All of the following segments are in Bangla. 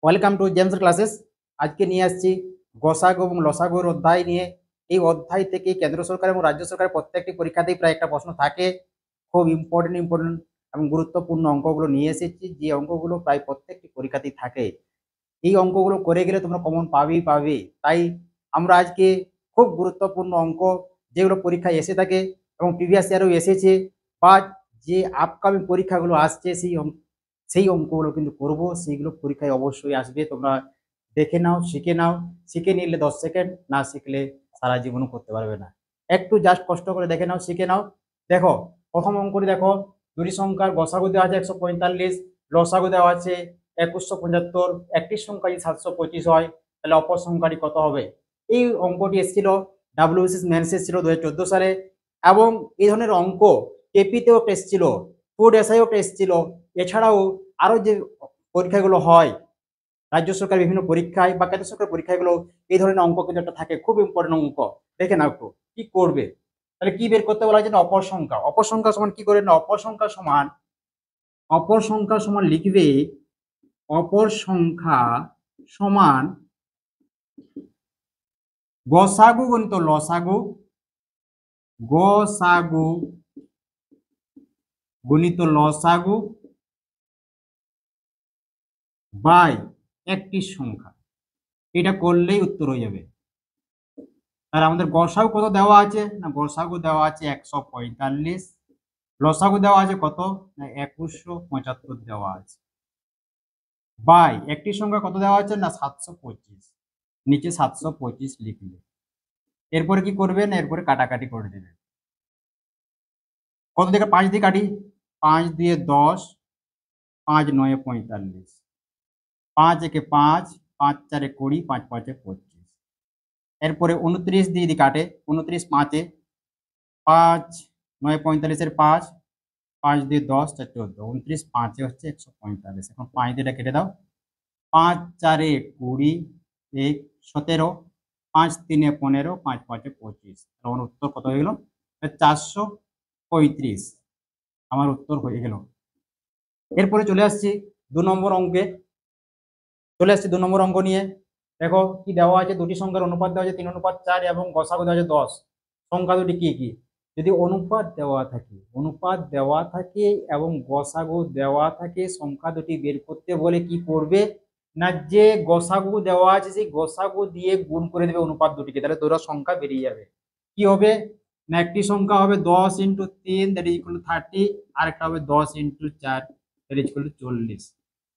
Welcome to James classes. আজকে নিয়ে আসছি গসাগু এবং লসাগুর অধ্যায় নিয়ে। এই অধ্যায় থেকে কেন্দ্র সরকার এবং রাজ্য সরকারের প্রত্যেকটি পরীক্ষাতেই প্রায় একটা প্রশ্ন থাকে। খুব ইম্পর্টেন্ট এবং গুরুত্বপূর্ণ অঙ্কগুলো নিয়ে এসেছি, যে অঙ্কগুলো প্রায় প্রত্যেকটি পরীক্ষাতেই থাকে। এই অঙ্কগুলো করে গেলে তোমরা কমন পাবেই পাবে। তাই আমরা আজকে খুব গুরুত্বপূর্ণ অঙ্ক, যেগুলো পরীক্ষায় এসে থাকে এবং প্রিভিয়াস ইয়ারেও এসেছে, বা যে আপকামিং পরীক্ষাগুলো আসছে সেই অঙ্কগুলো কিন্তু করব। সেইগুলো পরীক্ষায় অবশ্যই আসবে। তোমরা দেখে নাও, শিখে নাও। শিখে নিলে 10 সেকেন্ড, না শিখলে সারা জীবনও করতে পারবে না। একটু জাস্ট কষ্ট করে দেখে নাও, শিখে নাও। দেখো, প্রথম অঙ্কটি দেখো। দুটি সংখ্যার গসাগু দেওয়া আছে 145, লসাগু দেওয়া আছে 2175। একটি সংখ্যা যদি 725 হয়, তাহলে অপর সংখ্যাটি কত হবে? এই অঙ্কটি এসেছিল ডাব্লিউবিসিএস মেন্স এসেছিল 2014 সালে। এবং এই ধরনের অঙ্ক কেপিতেও এসেছিল, ফুড এসআইও এসেছিল। এছাড়াও আরো যে পরীক্ষাগুলো হয় রাজ্য সরকার বিভিন্ন পরীক্ষায় বা কেন্দ্র সরকার পরীক্ষাগুলো, এই ধরনের অঙ্ক কিন্তু একটা থাকে, খুব ইম্পর্টেন্ট অঙ্ক। দেখে নাও একটু কি করবে। তাহলে কি বের করতে বলা হয়েছে? না, অপর সংখ্যা। অপর সংখ্যা সমান কি করে? না, অপর সংখ্যা সমান লিখবে অপর সংখ্যা সমান গসাগু গণিত লসাগু, গসাগু গণিত লসাগু বাই একটি সংখ্যা। এটা করলেই উত্তর হয়ে যাবে। তাহলে আমাদের গসাগু কত দেওয়া আছে? না, গসাগু দেওয়া আছে 145। লসাগু দেওয়া আছে কত? না, 2175 দেওয়া আছে। বাই একটি সংখ্যা কত দেওয়া আছে? না, 725। নিচে 725 লিখলে এরপরে কি করবেন? এরপরে কাটাকাটি করে দেবেন। কত থেকে 5 দিয়ে কাটি? 5 দিয়ে 10, 5 9 45, 5 একে 5, 5 4 20, 5 5 25। এরপরে 29 দিয়ে যদি কাটে, 29 5 5 9 45 5, 5 দিয়ে 10 4 14, 29 5 হচ্ছে 145। এখন 5 দিয়ে কেটে দাও। 5 4 20, 1 17, 5 3 15, 5 5 25। আমার উত্তর কত হয়ে গেল? 435। আমার উত্তর হয়ে গেল। এরপরে চলে আসছি 2 নম্বর অঙ্কে। দু নম্বর অঙ্ক নিয়ে। দেখো কি দেওয়া আছে। দুটি সংখ্যার অনুপাত দেওয়া আছে 3:4 এবং গসাগু দেওয়া আছে 10। সংখ্যা দুটি কি কি? যদি অনুপাত দেওয়া থাকে এবং গসাগু দেওয়া থাকে, সংখ্যা দুটি বের করতে বলে কি করবে? না, যে গসাগু দেওয়া আছে সেই গসাগু দিয়ে গুণ করে দেবে অনুপাত দুটিকে, তাহলে দুটো সংখ্যা বেরিয়ে যাবে। কি হবে? না, একটি সংখ্যা হবে 10 × 3 দ্যাট ইজ ইকুয়াল টু 30, আর একটা হবে 10 × 4 দ্যাট ইজ ইকুয়াল টু 40।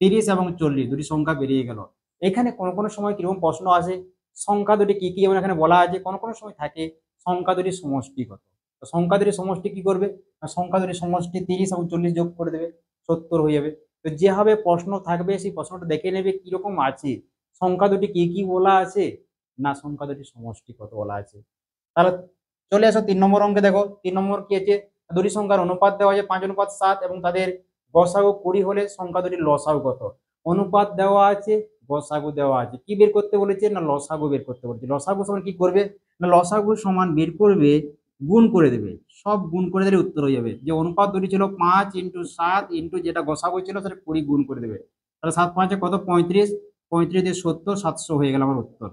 30 এবং 40 দুটি সংখ্যা বেরিয়ে গেল। এখানে কোনো কোনো সময় কিরকম প্রশ্ন আসে, সংখ্যা দুটি কি কি, যেমন এখানে বলা আছে কোনো কোনো সময় থাকে সংখ্যা দুটির সমষ্টি কত। তো সংখ্যা দুটির সমষ্টি কি করবে? না, সংখ্যা দুটির সমষ্টি 30 এবং 40 যোগ করে দেবে, 70 হয়ে যাবে। তো যেভাবে প্রশ্ন থাকবে সেই প্রশ্নটা দেখে নেবে কিরকম আছে, সংখ্যা দুটি কি কি বলা আছে, না সংখ্যা দুটির সমষ্টি কত বলা আছে। তাহলে চলে আসো 3 নম্বর অঙ্কে। দেখো 3 নম্বর কি আছে। দুটি সংখ্যার অনুপাত দেওয়া আছে 5:7 এবং তাদের গসাগু 20 হলে সংখ্যা দুটির লসাগু কত? অনুপাত দেওয়া আছে, গসাগু দেওয়া আছে, কি বের করতে বলেছে? না, লসাগু বের করতে বলেছে। লসাগু সমান কি করবে? না, লসাগু সমান বের করবে, গুণ করে দেবে। সব গুণ করে দিলে উত্তর হয়ে যাবে। যে অনুপাত দুটি ছিল 5 × 7 ইন্টু যেটা গসাগু ছিল সেটা 20 গুণ করে দেবে। তাহলে 7 5 কত? 35, 35 দিয়ে 70, 700 হয়ে গেল আমার উত্তর।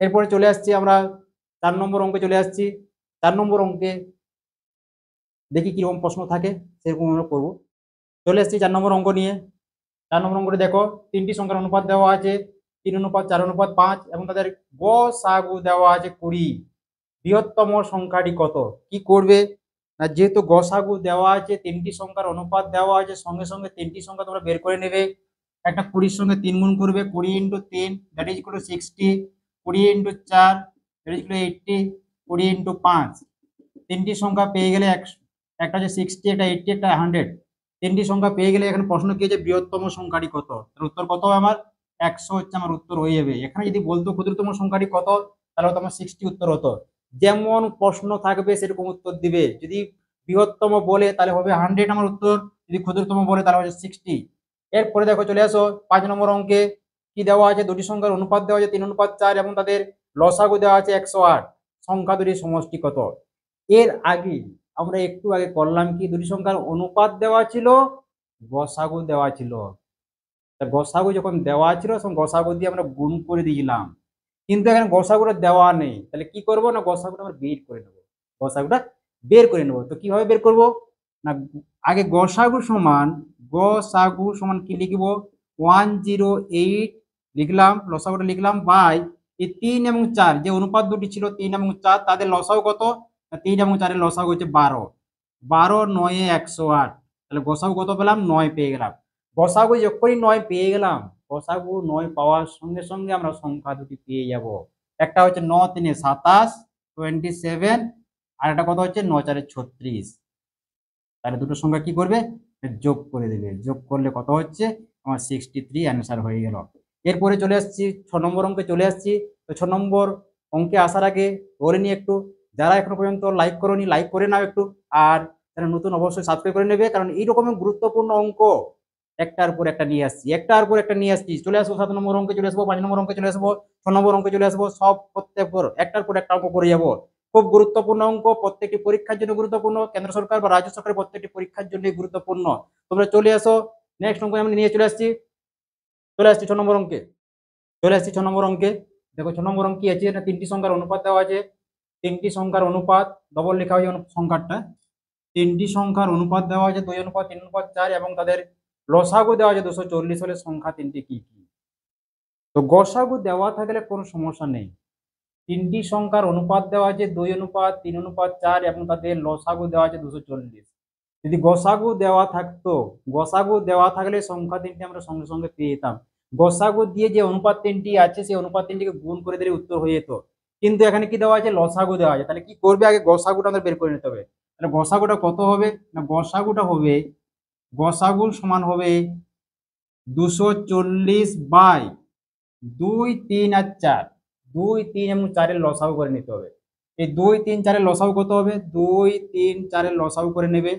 এরপরে চলে আসছি আমরা 4 নম্বর অঙ্কে চলে আসছি। 4 নম্বর অঙ্কে দেখি কিরকম প্রশ্ন থাকে, সেরকম আমরা করবো। চলে আসছি 4 নম্বর অঙ্ক নিয়ে। 4 নম্বর অঙ্কটি দেখো, তিনটি সংখ্যার অনুপাত দেওয়া আছে 3:4:5 এবং তাদের গসাগু দেওয়া আছে 20। বৃহত্তম সংখ্যাটি কত? কি করবে? না, যেহেতু গসাগু দেওয়া আছে, তিনটি সংখ্যার অনুপাত দেওয়া আছে, সঙ্গে সঙ্গে তিনটি সংখ্যা তোমরা বের করে নেবে। একটা 20-র সঙ্গে 3 গুণ করবে, 20 × 3 that is equal to 60, 20 × 4 that is equal to 80, 20 × 5। তিনটি সংখ্যা পেয়ে গেলে, একটা হচ্ছে 60, একটা 80, একটা 100। তিনটি সংখ্যা পেয়ে গেলে এখানে প্রশ্ন কি আছে? বৃহত্তম সংখ্যাটি কত? তার উত্তর কত হবে আমার? 100 হচ্ছে আমার উত্তর হয়ে যাবে। এখানে যদি বলতো ক্ষুদ্রতম সংখ্যাটি কত, তাহলে হয়তো আমার 60 উত্তর হতো। যেমন প্রশ্ন থাকবে সেরকম উত্তর দিবে। যদি বৃহত্তম বলে তাহলে হবে 100 আমার উত্তর, যদি ক্ষুদ্রতম বলে তাহলে হবে 60। এরপরে দেখো চলে আসো 5 নম্বর অঙ্কে। কি দেওয়া আছে? দুটি সংখ্যার অনুপাত দেওয়া আছে 3:4 এবং তাদের লসাগু দেওয়া আছে 108। সংখ্যা দুটির সমষ্টি কত? এর আগে আমরা একটু আগে করলাম কি, দুটি সংখ্যার অনুপাত দেওয়া ছিল, গসাগু দেওয়া ছিল। তা গসাগু যখন দেওয়া ছিল তখন গসাগু দিয়ে আমরা গুণ করে দিয়েছিলাম, কিন্তু এখানে গসাগুটা দেওয়া নেই, তাহলে কি করব না গসাগুটা আমরা বের করে নেবো। গসাগুটা বের করে নেবো, তো কিভাবে বের করব না আগে গসাগু সমান কি লিখবো 108 লিখলাম, লসাগুটা লিখলাম বাই এই 3 এবং 4 যে অনুপাত দুটি ছিল 3 এবং 4 তাদের লসাগু কত, 3 এবং 4 এর লসাগু হচ্ছে 12, 12 9 এ 108, তাহলে গসাগু কত পেলাম 9 পেয়ে গেলাম। গসাগু যখনই 9 পেয়ে গেলাম, গসাগু 9 পাওয়ার সঙ্গে সঙ্গে আমরা সংখ্যা দুটি পেয়ে যাব। একটা হচ্ছে 9 3 27 27, আর একটা কত হচ্ছে 9 4 36, তাহলে দুটো সংখ্যা কি করবে যোগ করে দেবে, যোগ করলে কত হচ্ছে আমার 63 অ্যান্সার হয়ে গেল। এরপরে চলে আসছি 6 নম্বর অঙ্কে চলে আসছি। তো 6 নম্বর অঙ্কে আসার আগে বলে নি একটু, যারা এখনো পর্যন্ত লাইক করোনি লাইক করে নাও একটু, আর যারা নতুন অবশ্যই সাবস্ক্রাইব করে নেবে, কারণ এই রকমের গুরুত্বপূর্ণ অঙ্ক একটার পর একটা নিয়ে আসছি, একটার পর একটা নিয়ে আসছি। চলে আসবো 7 নম্বর অঙ্কে চলে আসবো, 5 নম্বর অঙ্কে চলে আসবো, 6 নম্বর অঙ্কে চলে আসবো, সব প্রত্যেক একটার পর একটা অঙ্ক করে যাবো। খুব গুরুত্বপূর্ণ অঙ্ক, প্রত্যেকটি পরীক্ষার জন্য গুরুত্বপূর্ণ, কেন্দ্র সরকার বা রাজ্য সরকারের প্রত্যেকটি পরীক্ষার জন্য গুরুত্বপূর্ণ। তোমরা চলে আসো, নেক্সট অঙ্ক আমি নিয়ে চলে আসছি। 6 নম্বর অঙ্কে চলে আসছি। 6 নম্বর অঙ্কে দেখো 6 নম্বর অঙ্ক কি আছে, এটা 3টি সংখ্যার অনুপাত দেওয়া আছে। 3টি সংখ্যার অনুপাত ডবল লেখা হয়েছে সংখ্যাটা, 3টি সংখ্যার অনুপাত দেওয়া আছে 2:3:4 এবং তাদের লসাগু দেওয়া আছে 240 হলে সংখ্যা 3টি কি কি। তো গসাগু দেওয়া থাকলে কোনো সমস্যা নেই, 3টি সংখ্যার অনুপাত দেওয়া আছে 2:3:4 এবং তাদের লসাগু দেওয়া আছে 240। যদি গসাগু দেওয়া থাকতো, গসাগু দেওয়া থাকলে সংখ্যা 3টি আমরা সঙ্গে সঙ্গে পেয়ে যেতাম। গসাগু দিয়ে যে অনুপাত 3টি আছে সেই অনুপাত 3টিকে গুণ করে দিলে উত্তর হয়ে যেত, কিন্তু এখানে কি দেওয়া আছে লসাগু দেওয়া আছে। তাহলে কি করবে আগে গসাগুটা আমাদের বের করে নিতে হবে। তাহলে গসাগুটা কত হবে না গসাগুটা হবে, গসাগু সমান হবে 240 বাই 2 3 আর 4, 2 3 এবং 4 এর লসাগু করে নিতে হবে। এই 2 3 4 এর লসাগু কত হবে 2 3 4 এর লসাগু করে নেবে,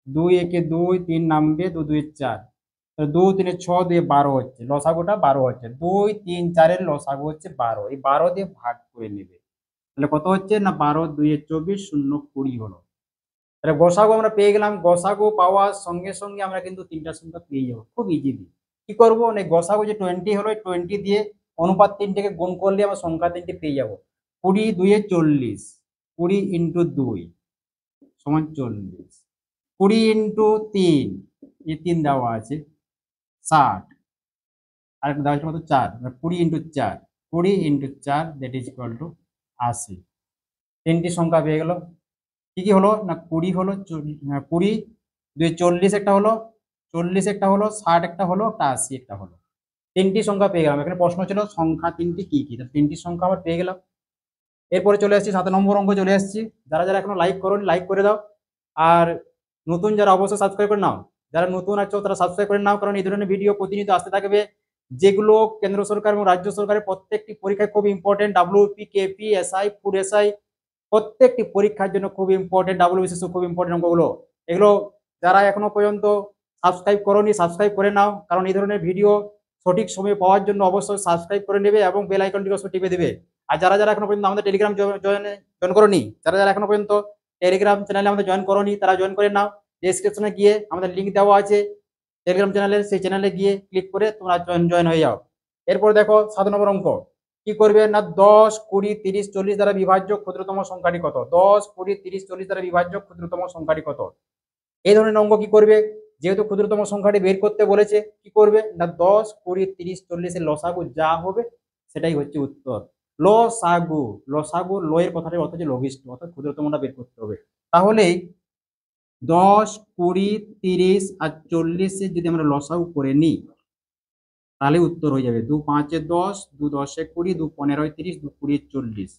2 1 2 3 নামবে 2 2 4, 2 3 6 2 12 হচ্ছে, লসাগুটা 12 হচ্ছে, 2 3 4 এর লসাগু হচ্ছে 12, এই 12 দিয়ে ভাগ করে নেবে, তাহলে কত হচ্ছে না 12 2 24 0 20 হলো। তাহলে গসাগু আমরা পেয়ে গেলাম। গসাগু পাওয়ার সঙ্গে সঙ্গে আমরা কিন্তু 3টা সংখ্যা পেয়ে যাবো খুব ইজিলি। কি করবো না গসাগু যে 20 হলো 20 দিয়ে অনুপাত 3টিকে গুণ করলে আমরা সংখ্যা 3টি পেয়ে যাবো। 20 2 40, 20 ইন্টু 2 সমান 40, 20 ইন্টু 3 এই 3 দেওয়া আছে 60, আরেকটা দেওয়া আছে কত 4, 20 into 4, 20 into 4 that is equal to 80। 3টি সংখ্যা পেয়ে গেল। কি কি হলো না 20 হলো, 20 2 40 একটা হলো, 40 একটা হলো, 60 একটা হলো, একটা 80 একটা হলো। 3টি সংখ্যা পেয়ে গেলাম। এখানে প্রশ্ন ছিল সংখ্যা 3টি কি কি, 3টি সংখ্যা আমরা পেয়ে গেলাম। এরপরে চলে আসছি 7 নম্বর অঙ্ক চলে আসছি। যারা যারা এখনো লাইক করোনি লাইক করে দাও, আর নতুন যারা অবশ্যই সাবস্ক্রাইব করে নাও, যারা নতুন আছো তারা সাবস্ক্রাইব করে নাও, কারণ এই ধরনের ভিডিও প্রতিনিয়ত আসতে থাকবে, যেগুলো কেন্দ্র সরকার এবং রাজ্য সরকারের প্রত্যেকটি পরীক্ষায় খুব important. WP KP SI food SI প্রত্যেকটি পরীক্ষার জন্য খুব ইম্পর্টেন্ট, ডাব্লিউবিসিএস খুব ইম্পর্টেন্ট অঙ্কগুলো। এগুলো যারা এখনো পর্যন্ত সাবস্ক্রাইব করোনি সাবস্ক্রাইব করে নাও, কারণ এই ধরনের ভিডিও সঠিক সময়ে পাওয়ার জন্য অবশ্যই সাবস্ক্রাইব করে নেবে এবং বেল আইকনটিকে অবশ্যই টিপে দেবে। আর যারা যারা এখনো পর্যন্ত আমাদের টেলিগ্রাম জয়েন করোনি, যারা যারা এখনো পর্যন্ত টেলিগ্রাম চ্যানেলে আমাদের জয়েন করোনি তারা জয়েন করে নাও। ডেসক্রিপশনে গিয়ে আমাদের লিঙ্ক দেওয়া আছে টেলিগ্রাম চ্যানেলের, সেই চ্যানেলে গিয়ে ক্লিক করে তোমরা জয়েন হয়ে যাও। এরপর দেখো 7 নম্বর অঙ্ক কি করবে না 10 20 30 40 দ্বারা বিভাজ্য ক্ষুদ্রতম সংখ্যাটি কত, 10 20 30 40 দ্বারা বিভাজ্য ক্ষুদ্রতম সংখ্যাটি কত। এই ধরনের অঙ্ক কি করবে, যেহেতু ক্ষুদ্রতম সংখ্যাটি বের করতে বলেছে কি করবে না 10 20 30 40 এর লসাগু যা হবে সেটাই হচ্ছে উত্তর। লসাগু, লসাগু ল এর কথাটার অর্থ হচ্ছে লঘিষ্ঠ, অর্থাৎ ক্ষুদ্রতমটা বের করতে হবে। তাহলেই 10 20 30 আর 40 এর যদি আমরা লসাগু করে নিই তাহলে উত্তর হয়ে যাবে 2 5 10, 2 10 20, 2 15 30, 2 20 40।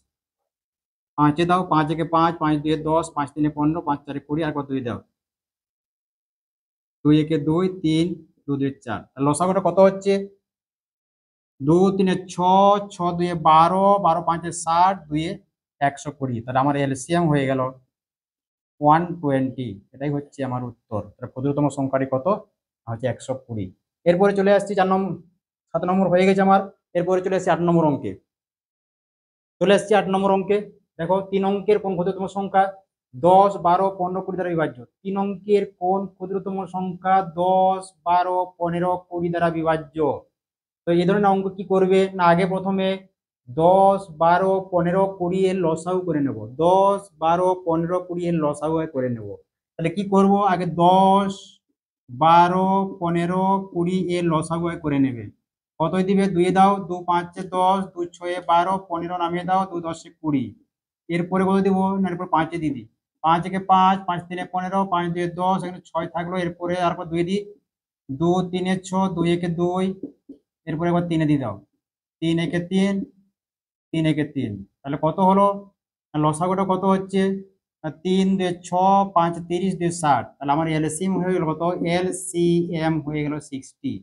5 দাও, 5 1 5, 5 2 10, 5 3 15, 5 4 20 আর কত 2 দাও, 2 1 2 3, 2 2 4। লসাগুটা কত হচ্ছে 2 3 6, 6 2 12, 12 5 60, 2 120। তাহলে আমার এলসিএম হয়ে গেল 120, এটাই হচ্ছে আমার উত্তর। ক্ষুদ্রতম সংখ্যাটি কত হচ্ছে 120। এরপরে চলে আসছি 7 নম্বর হয়ে গেছে আমার। এরপরে চলে আসছি 8 নম্বর অঙ্কে চলে আসছি 8 নম্বর অঙ্কে। দেখো 3 অঙ্কের কোন ক্ষুদ্রতম সংখ্যা, 10, 12, 15, 20 দ্বারা বিভাজ্য। 3 অঙ্কের কোন ক্ষুদ্রতম সংখ্যা 10, 12, 15, 20 দ্বারা বিভাজ্য? তো এই ধরনের অঙ্ক কি করবে না, আগে প্রথমে 10, 12, 15, 20 এর লসাগু করে নেব। 10, 12, 15, 20 এর লসাগু করে নেব। তাহলে কি করব, আগে 10, 12, 15, 20 এর লসাগু করে নেবে। কতই দিবে, 2 দাও, 2 5 10, 2 6 12, 15 নামিয়ে দাও, 2 10 20। এরপরে কত দিব না, এরপর 5 দিদি, 5 একে 5, 5 3 15, 5 2 10, এখানে 6 থাকলো। এরপরে তারপর 2 দিই, 2 3 6, 2 একে 2, এরপরে একবার 3 দিয়ে দাও, 3 একে 3, 3 একে 3। তাহলে কত হলো, লসাগুটা কত হচ্ছে, 3 2 6, 5 30, 2 60। তাহলে আমার এলসিএম হয়ে গেল কত, এলসিএম হয়ে গেল 60।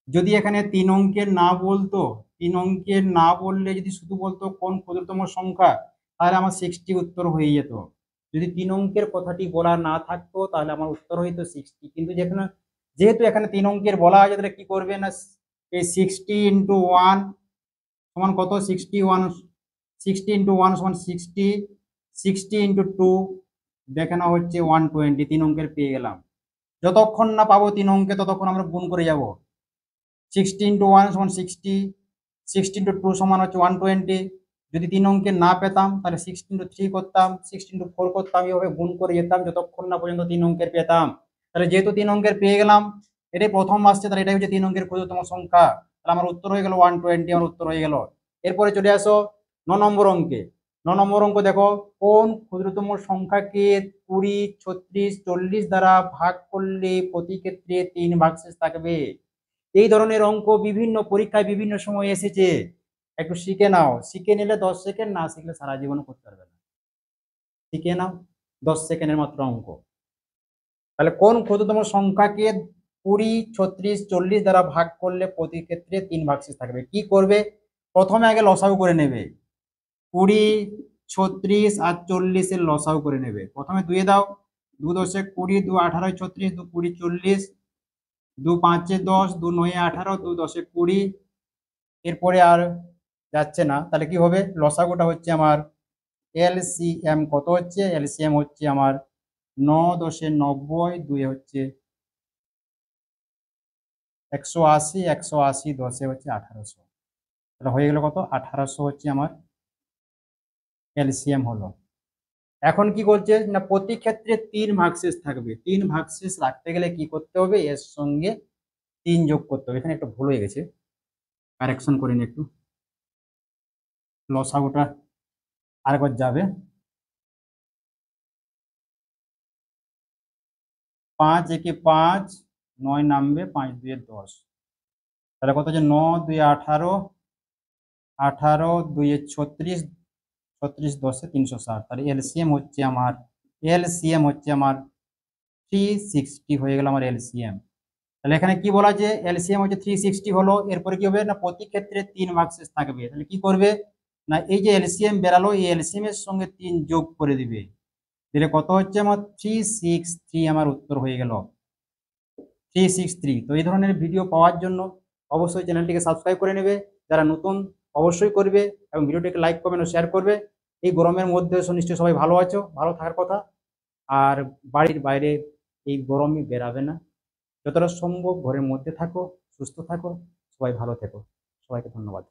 যদি এখানে 3 অঙ্কের না বলতো, 3 অঙ্কের না বললে যদি শুধু বলতো কোন ক্ষুদ্রতম সংখ্যা, তাহলে আমার 60 উত্তর হয়ে যেত। যদি 3 অঙ্কের কথাটি বলা না থাকতো তাহলে আমার উত্তর হইতো 60। কিন্তু যেহেতু এখানে 3 অঙ্কের বলা আছে, তাহলে কি করবে না, এই 60 ইন্টু 1 সমান কত, 61, 60 ইন্টু 1 সমান 60, 60 ইন্টু 2 দেখে না হচ্ছে 120। 3 অঙ্কের পেয়ে গেলাম। যতক্ষণ না পাবো 3 অঙ্কে ততক্ষণ আমরা গুণ করে যাব। 60 ইন্টু 1 সমান 60, 60 ইন্টু 2 সমান হচ্ছে 120। যদি 3 অঙ্কে না পেতাম তাহলে 6 ইন্টু 3 করতাম, 6 ইন্টু 4 করতাম, এইভাবে গুণ করে যেতাম যতক্ষণ না পর্যন্ত 3 অঙ্কের পেতাম। তাহলে যেহেতু 3 অঙ্কের পেয়ে গেলাম, এটাই প্রথম আসছে, তাহলে এটাই হচ্ছে 3 অঙ্কের ক্ষুদ্রতম সংখ্যা। তাহলে আমার উত্তর হয়ে গেল 120, আমার উত্তর হয়ে গেল। এরপরে চলে আসো 9 নম্বর অঙ্কে। 9 নম্বর অঙ্ক দেখো, কোন ক্ষুদ্রতম সংখ্যাকে 20, 36, 40 দ্বারা ভাগ করলে প্রতি ক্ষেত্রে 3 ভাগশেষ থাকবে? এই ধরনের অঙ্ক বিভিন্ন পরীক্ষায় বিভিন্ন সময় এসেছে, একটু শিখে নাও। শিখে নিলে 10 সেকেন্ড, না শিখলে সারা জীবন করতে পারবে না। শিখে নাও, 10 সেকেন্ডের মাত্র অঙ্ক। তাহলে কোন ক্ষুদ্রতম সংখ্যাকে 20, 36, 40 দ্বারা ভাগ করলে প্রতি ক্ষেত্রে 3 ভাগশেষ থাকবে? কি করবে, প্রথমে আগে লসাগু করে নেবে। 20, 36 আর 40 এর লসাগু করে নেবে। প্রথমে 2 দাও, 2 10 20, 2 18 36, 2 20 40, 2 5 10, 2 9 18, 2 10 20। এরপরে আর যাচ্ছে না, তাহলে কি হবে, লসাগুটা হচ্ছে আমার এলসিএম কত হচ্ছে, এলসিএম হচ্ছে আমার 9 10 90, 2 হচ্ছে 180, 180 10 হচ্ছে 1800। তাহলে হয়ে গেল কত, 1800 হচ্ছে আমার এলসিএম হলো। এখন কি করছে না, প্রতি ক্ষেত্রে 3 ভাগশেষ থাকবে। 3 ভাগশেষ রাখতে গেলে কি করতে হবে, এর সঙ্গে 3 যোগ করতে হবে। এখানে একটু ভুল হয়ে গেছে, কারেকশন করে নি একটু, লসাগুটা আরেকবার যাবে। 5 একে 5, 9 নামবে, 5 2 10। তাহলে কত হচ্ছে, 9 2 18, 18 2 36, 36 10 360। তাহলে এলসিএম হচ্ছে আমার 360 হয়ে গেল আমার এলসিএম। তাহলে এখানে কি বলা আছে, এলসিএম হচ্ছে 360 হলো। এরপরে কি হবে না, প্রতি ক্ষেত্রে 3 ভাগশেষ থাকবে। তাহলে কি করবে না, এই যে এলসিএম বেরালো, এই এলসিএম এর সঙ্গে 3 যোগ করে দিবে। দিলে কত হচ্ছে আমার 363, আমার উত্তর হয়ে গেল 363। তো এই ধরনের ভিডিও পাওয়ার জন্য অবশ্যই চ্যানেলটিকে সাবস্ক্রাইব করে নেবে। যারা নতুন অবশ্যই করবে, এবং ভিডিওটিকে লাইক করবেন ও শেয়ার করবে। এই গরমের মধ্যে নিশ্চয়ই সবাই ভালো আছো, ভালো থাকার কথা। আর বাড়ির বাইরে এই গরমে বেরাবে না, যতটা সম্ভব ঘরের মধ্যে থাকো, সুস্থ থাকো, সবাই ভালো থেকো। সবাইকে ধন্যবাদ।